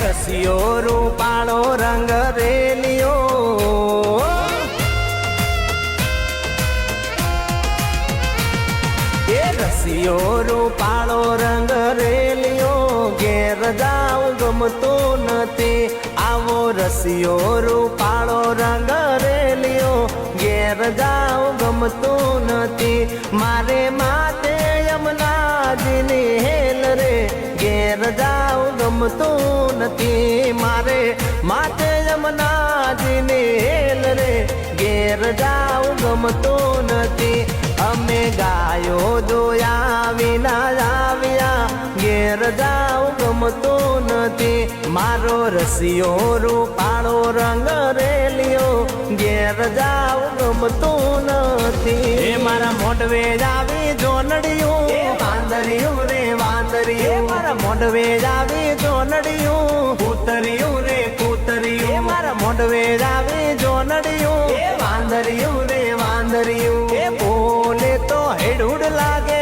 રસિયો રૂપાળો રંગ રેલિયો એ રસિયો રૂપાળો રંગ રેલિયો ઘેર જાવ ગમતો નથી આવો રસિયો રૂપાળો રંગ રેલિયો ઘેર જાવ ગમતો નથી મારે માતે યમુનાજીની હેલ રે ઘેર જાવ ગમતું નથી મારે માતે યમુનાજીની હેલ રે ઘેર જાવ ગમતું નથી અમે ગાયો જોયા વિના આવ્યા ઘેર જાવ ગમતું નથી મારો રસિયો રૂપાળો રંગ રેલિયો ઘેર જાવ ગમતું નથી એ મારા મોઢવે આવી જોનડિયું વાંદરિયું રે વાંદરિયું મારા મોઢવે આવી જોનડિયું કૂતરિયું રે કૂતરિયું મારા મોઢવે આવી જોનડિયું વાંદરિયું રે વાંદરિયું એ બોલે તો હેડુડ લાગે